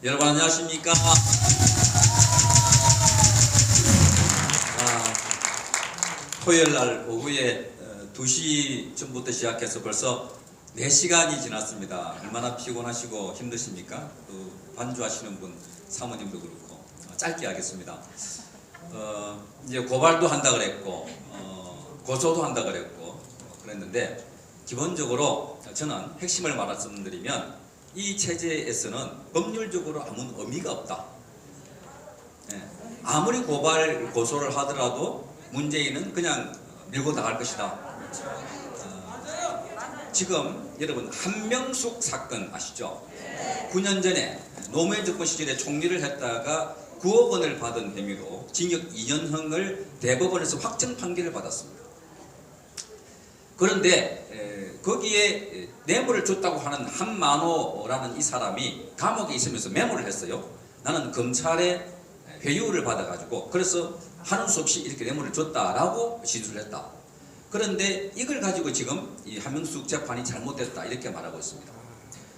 여러분 안녕하십니까? 토요일날 오후에 2시 전부터 시작해서 벌써 4시간이 지났습니다. 얼마나 피곤하시고 힘드십니까? 또 반주하시는 분 사모님도 그렇고 짧게 하겠습니다. 이제 고발도 한다 그랬고 고소도 한다 그랬고 그랬는데 기본적으로 저는 핵심을 말씀드리면 이 체제에서는 법률적으로 아무 의미가 없다. 아무리 고발 고소를 하더라도 문재인은 그냥 밀고 나갈 것이다. 지금 여러분 한명숙 사건 아시죠? 9년 전에 노무현 정권 시절에 총리를 했다가 9억 원을 받은 혐의로 징역 2년형을 대법원에서 확정 판결을 받았습니다. 그런데 거기에 뇌물을 줬다고 하는 한만호라는 이 사람이 감옥에 있으면서 메모를 했어요. 나는 검찰의 회유를 받아가지고 그래서 하는 수 없이 이렇게 뇌물을 줬다라고 진술을 했다. 그런데 이걸 가지고 지금 이 한명숙 재판이 잘못됐다 이렇게 말하고 있습니다.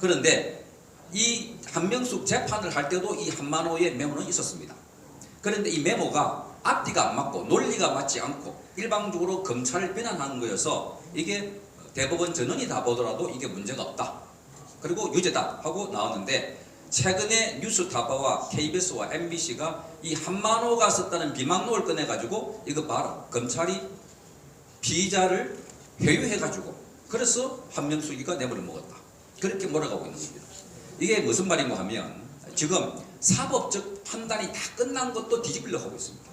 그런데 이 한명숙 재판을 할 때도 이 한만호의 메모는 있었습니다. 그런데 이 메모가 앞뒤가 안 맞고 논리가 맞지 않고 일방적으로 검찰을 비난하는 거여서 이게 대법원 전원이 다 보더라도 이게 문제가 없다. 그리고 유죄다 하고 나왔는데 최근에 뉴스타파와 KBS와 MBC가 이 한만호가 썼다는 비망록을 꺼내가지고 이거 봐라. 검찰이 피의자를 회유해가지고 그래서 한명숙이가 뇌물을 먹었다. 그렇게 몰아가고 있는 겁니다. 이게 무슨 말인가 하면 지금 사법적 판단이 다 끝난 것도 뒤집히려 하고 있습니다.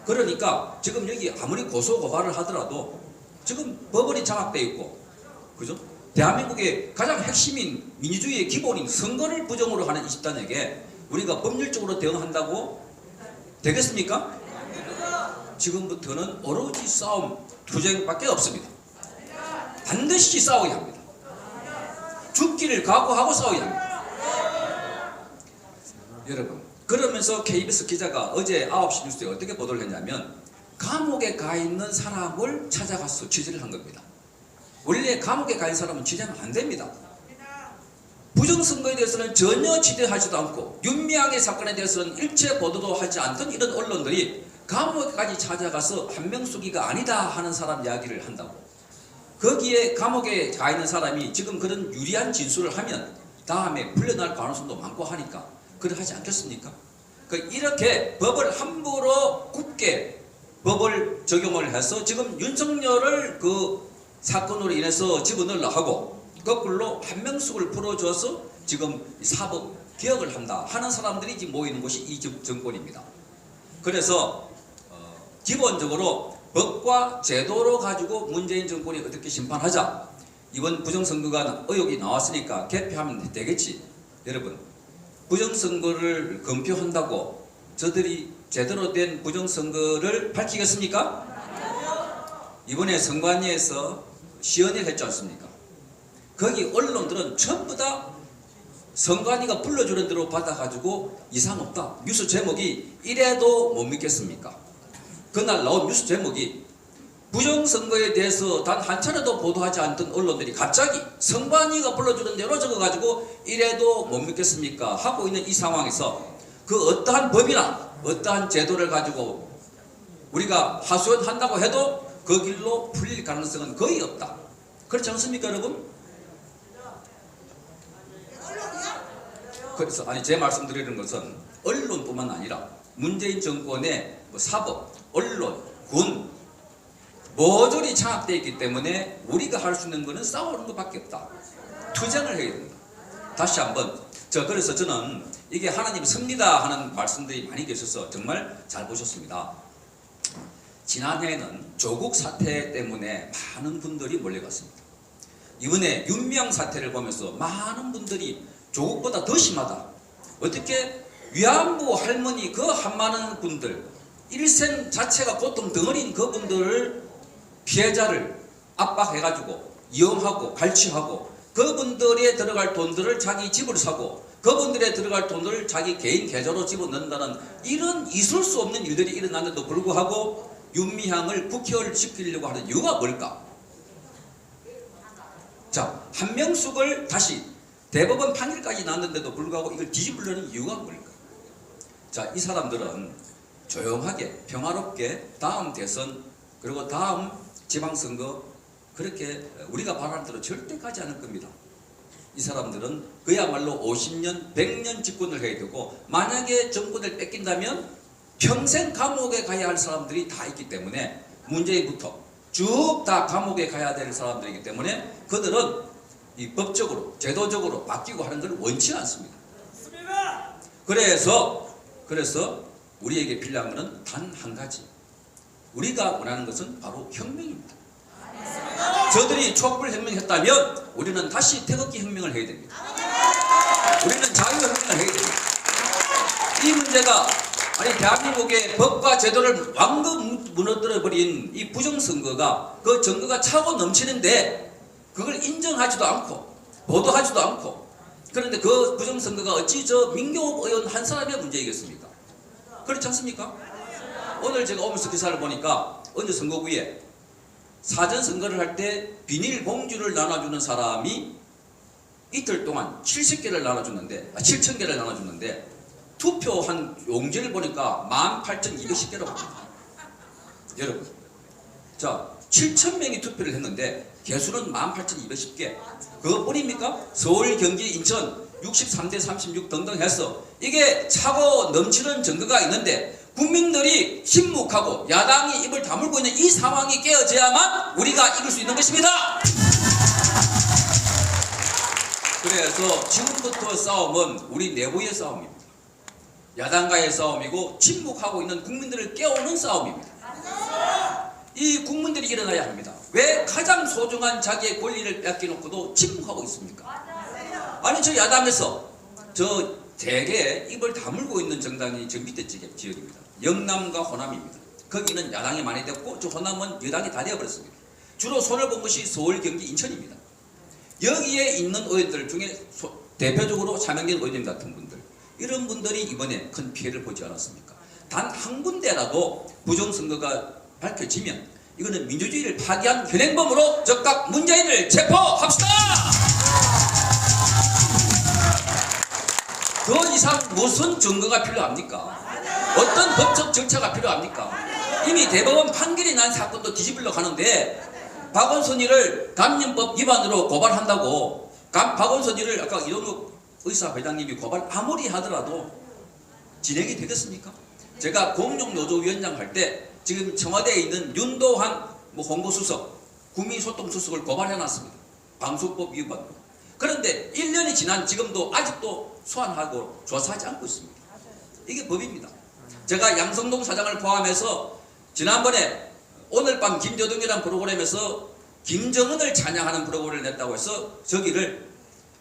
그러니까 지금 여기 아무리 고소 고발을 하더라도 지금 법원이 장악되어 있고 그죠? 대한민국의 가장 핵심인 민주주의의 기본인 선거를 부정으로 하는 이 집단에게 우리가 법률적으로 대응한다고 되겠습니까? 지금부터는 오로지 싸움, 투쟁밖에 없습니다. 반드시 싸워야 합니다. 죽기를 각오하고 싸워야 합니다. 여러분, 그러면서 KBS 기자가 어제 9시 뉴스에 어떻게 보도를 했냐면 감옥에 가 있는 사람을 찾아가서 취재를 한 겁니다. 원래 감옥에 가 있는 사람은 취재하면 안 됩니다. 부정선거에 대해서는 전혀 취재하지도 않고 윤미향의 사건에 대해서는 일체 보도도 하지 않던 이런 언론들이 감옥까지 찾아가서 한명숙이가 아니다 하는 사람 이야기를 한다고. 거기에 감옥에 가 있는 사람이 지금 그런 유리한 진술을 하면 다음에 풀려날 가능성도 많고 하니까 그래 하지 않겠습니까? 이렇게 법을 함부로 굳게 법을 적용을 해서 지금 윤석열을 그 사건으로 인해서 집어넣으려 하고 거꾸로 한명숙을 풀어줘서 지금 사법 개혁을 한다 하는 사람들이 지금 모이는 곳이 이 정권입니다. 그래서 기본적으로 법과 제도로 가지고 문재인 정권이 어떻게 심판하자. 이번 부정선거가 의혹이 나왔으니까 개표하면 되겠지. 여러분, 부정선거를 검표한다고 저들이 제대로 된 부정선거를 밝히겠습니까? 이번에 선관위에서 시연회를 했지 않습니까? 거기 언론들은 전부 다 선관위가 불러주는 대로 받아가지고 이상 없다. 뉴스 제목이 이래도 못 믿겠습니까? 그날 나온 뉴스 제목이 부정선거에 대해서 단 한 차례도 보도하지 않던 언론들이 갑자기 선관위가 불러주는 대로 적어가지고 이래도 못 믿겠습니까? 하고 있는 이 상황에서 그 어떠한 법이나 어떠한 제도를 가지고 우리가 하소연한다고 해도 그 길로 풀릴 가능성은 거의 없다. 그렇지 않습니까, 여러분? 그래서 제 말씀드리는 것은 언론뿐만 아니라 문재인 정권의 사법, 언론, 군 모조리 장악되어 있기 때문에 우리가 할 수 있는 것은 싸우는 것밖에 없다. 투쟁을 해야 됩니다. 다시 한번 그래서 저는 이게 하나님 섭니다 하는 말씀들이 많이 계셔서 정말 잘 보셨습니다. 지난해에는 조국 사태 때문에 많은 분들이 몰려갔습니다. 이번에 윤미향 사태를 보면서 많은 분들이 조국보다 더 심하다. 어떻게 위안부 할머니 그 한 많은 분들 일생 자체가 고통 덩어리인 그분들을 피해자를 압박해가지고 이용하고 갈취하고 그분들에 들어갈 돈들을 자기 집을 사고 그분들에 들어갈 돈을 자기 개인 계좌로 집어넣는다는 이런 있을 수 없는 일들이 일어났는데도 불구하고 윤미향을 국회의원시키려고 하는 이유가 뭘까? 자, 한명숙을 다시 대법원 판결까지 났는데도 불구하고 이걸 뒤집으려는 이유가 뭘까? 자, 이 사람들은 조용하게 평화롭게 다음 대선 그리고 다음 지방선거 그렇게 우리가 바라는 대로 절대 가지 않을 겁니다. 이 사람들은 그야말로 50년, 100년 집권을 해야 되고 만약에 정권을 뺏긴다면 평생 감옥에 가야 할 사람들이 다 있기 때문에 문재인부터 쭉 다 감옥에 가야 될 사람들이기 때문에 그들은 이 법적으로 제도적으로 바뀌고 하는 걸 원치 않습니다. 그래서 우리에게 필요한 것은 단 한 가지. 우리가 원하는 것은 바로 혁명입니다. 저들이 촛불 혁명했다면 우리는 다시 태극기 혁명을 해야 됩니다. 우리는 자유혁명을 해야 됩니다. 이 문제가 대한민국의 법과 제도를 완전 무너뜨려버린 이 부정선거가 그 증거가 차고 넘치는데 그걸 인정하지도 않고 보도하지도 않고 그런데 그 부정선거가 어찌 저 민경욱 의원 한 사람의 문제이겠습니까? 그렇지 않습니까? 오늘 제가 오면서 기사를 보니까 어느 선거구에 사전선거를 할 때 비닐봉지를 나눠주는 사람이 이틀 동안 70개를 나눠줬는데 7,000개를 나눠줬는데 투표한 용지를 보니까 18,210개라고 합니다. 여러분, 자 7,000명이 투표를 했는데 개수는 18,210개. 그것뿐입니까? 서울, 경기, 인천 63대 36 등등 해서 이게 차고 넘치는 증거가 있는데 국민들이 침묵하고 야당이 입을 다물고 있는 이 상황이 깨어져야만 우리가 이길 수 있는 것입니다. 그래서 지금부터 싸움은 우리 내부의 싸움입니다. 야당과의 싸움이고 침묵하고 있는 국민들을 깨우는 싸움입니다. 이 국민들이 일어나야 합니다. 왜 가장 소중한 자기의 권리를 뺏겨놓고도 침묵하고 있습니까? 아니 저 야당에서 저 대개 입을 다물고 있는 정당이 저 밑에 지역입니다. 영남과 호남입니다. 거기는 야당이 많이 됐고 저 호남은 여당이 다 되어버렸습니다. 주로 손을 본 것이 서울, 경기, 인천입니다. 여기에 있는 의원들 중에 대표적으로 차명진 의원님 같은 분들 이런 분들이 이번에 큰 피해를 보지 않았습니까? 단 한 군데라도 부정선거가 밝혀지면 이거는 민주주의를 파괴한 현행범으로 즉각 문재인을 체포합시다! 더 이상 무슨 증거가 필요합니까? 어떤 법적 절차가 필요합니까? 이미 대법원 판결이 난 사건도 뒤집으려고 하는데 박원순이를 감염법 위반으로 고발한다고 박원순이를 아까 이동욱 의사회장님이 고발 아무리 하더라도 진행이 되겠습니까? 제가 공룡노조위원장 할 때 지금 청와대에 있는 윤도한 홍보수석, 국민소통수석을 고발해놨습니다. 방송법 위반으로. 그런데 1년이 지난 지금도 아직도 소환하고 조사하지 않고 있습니다. 이게 법입니다. 제가 양성동 사장을 포함해서 지난번에 오늘 밤 김조등이라는 프로그램에서 김정은을 찬양하는 프로그램을 냈다고 해서 저기를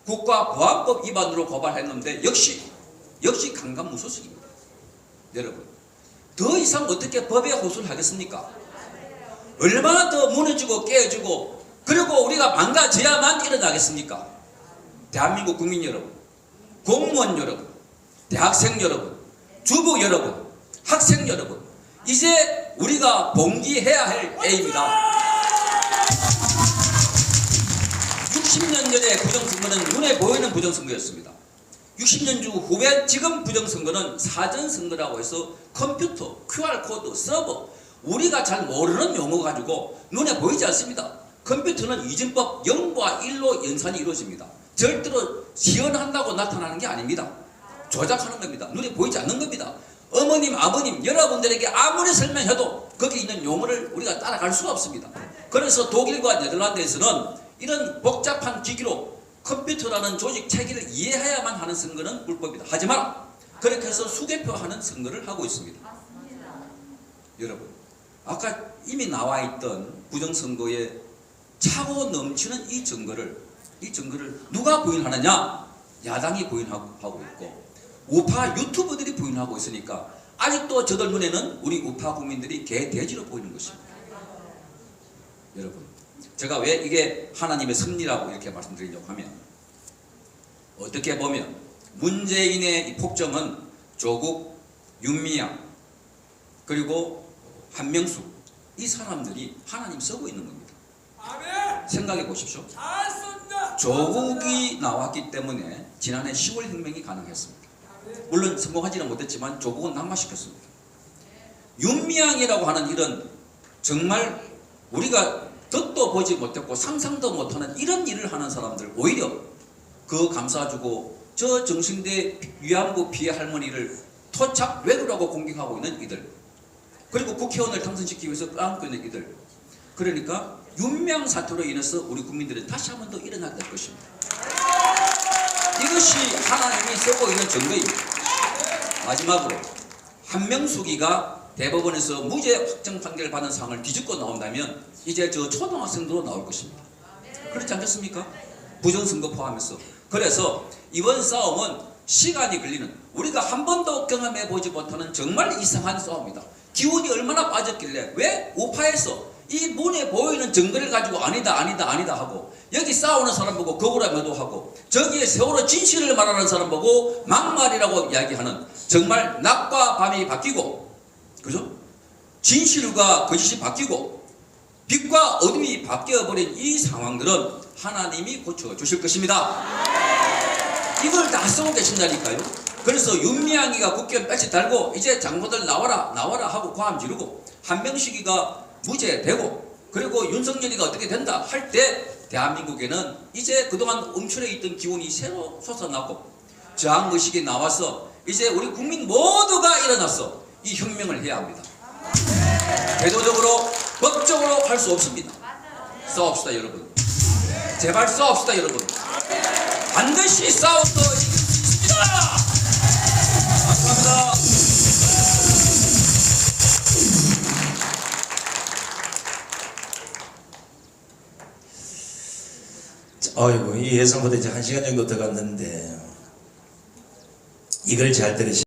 국가보안법 위반으로 고발했는데 역시 강간무소식입니다. 여러분, 더 이상 어떻게 법에 호소를 하겠습니까? 얼마나 더 무너지고 깨어지고 그리고 우리가 망가져야만 일어나겠습니까? 대한민국 국민 여러분, 공무원 여러분, 대학생 여러분, 주부 여러분, 학생 여러분, 이제 우리가 봉기해야 할 때입니다. 60년 전의 부정선거는 눈에 보이는 부정선거였습니다. 60년 주 후에 지금 부정선거는 사전선거라고 해서 컴퓨터, QR코드, 서버 우리가 잘 모르는 용어 가지고 눈에 보이지 않습니다. 컴퓨터는 이진법 0과 1로 연산이 이루어집니다. 절대로 시연한다고 나타나는 게 아닙니다. 조작하는 겁니다. 눈에 보이지 않는 겁니다. 어머님, 아버님, 여러분들에게 아무리 설명해도 거기 있는 용어를 우리가 따라갈 수가 없습니다. 그래서 독일과 네덜란드에서는 이런 복잡한 기기로 컴퓨터라는 조직 체계를 이해해야만 하는 선거는 불법이다. 하지 마라. 그렇게 해서 수개표하는 선거를 하고 있습니다. 여러분, 아까 이미 나와 있던 부정선거에 차고 넘치는 이 증거를 누가 부인하느냐? 야당이 부인하고 있고 우파 유튜버들이 부인하고 있으니까 아직도 저들 눈에는 우리 우파 국민들이 개돼지로 보이는 것입니다. 여러분, 제가 왜 이게 하나님의 섭리라고 이렇게 말씀드리려고 하면 어떻게 보면 문재인의 이 폭정은 조국, 윤미향 그리고 한명수 이 사람들이 하나님 쓰고 있는 겁니다. 생각해 보십시오. 조국이 나왔기 때문에 지난해 10월 혁명이 가능했습니다. 물론 성공하지는 못했지만 조국은 낙마시켰습니다. 윤미향이라고 하는 이런 정말 우리가 듣도 보지 못했고 상상도 못하는 이런 일을 하는 사람들, 오히려 그 감싸주고 저 정신대 위안부 피해 할머니를 토착 외도라고 공격하고 있는 이들, 그리고 국회의원을 당선시키기 위해서 끌어안고 있는 이들, 그러니까 윤미향 사태로 인해서 우리 국민들은 다시 한 번 더 일어나게 될 것입니다. 이것이 하나님이 쓰고 있는 증거입니다. 마지막으로 한명숙이가 대법원에서 무죄 확정 판결을 받은 상황을 뒤집고 나온다면 이제 저 초등학생도 나올 것입니다. 그렇지 않겠습니까? 부정선거 포함해서. 그래서 이번 싸움은 시간이 걸리는, 우리가 한 번도 경험해 보지 못하는 정말 이상한 싸움이다. 기운이 얼마나 빠졌길래 왜 우파에서 이 눈에 보이는 증거를 가지고 아니다 하고, 여기 싸우는 사람 보고 거구라 매도하고, 저기에 세월호 진실을 말하는 사람 보고 막말이라고 이야기하는, 정말 낮과 밤이 바뀌고, 그죠? 진실과 거짓이 바뀌고 빛과 어둠이 바뀌어버린 이 상황들은 하나님이 고쳐주실 것입니다. 이걸 다 쓰고 계신다니까요. 그래서 윤미향이가 국회의원 배지 달고 이제 장모들 나와라 하고 고함 지르고, 한명식이가 무죄되고, 그리고 윤석열이가 어떻게 된다 할 때 대한민국에는 이제 그동안 움츠려 있던 기운이 새로 솟아나고 저항의식이 나와서 이제 우리 국민 모두가 일어나서 이 혁명을 해야 합니다. 제도적으로 법적으로 할 수 없습니다. 싸웁시다 여러분. 제발 싸웁시다 여러분. 반드시 싸워서 이길 수 있습니다. 감사합니다. 아이고, 이 예상보다 이제 1시간 정도 더 갔는데 이걸 잘 들으시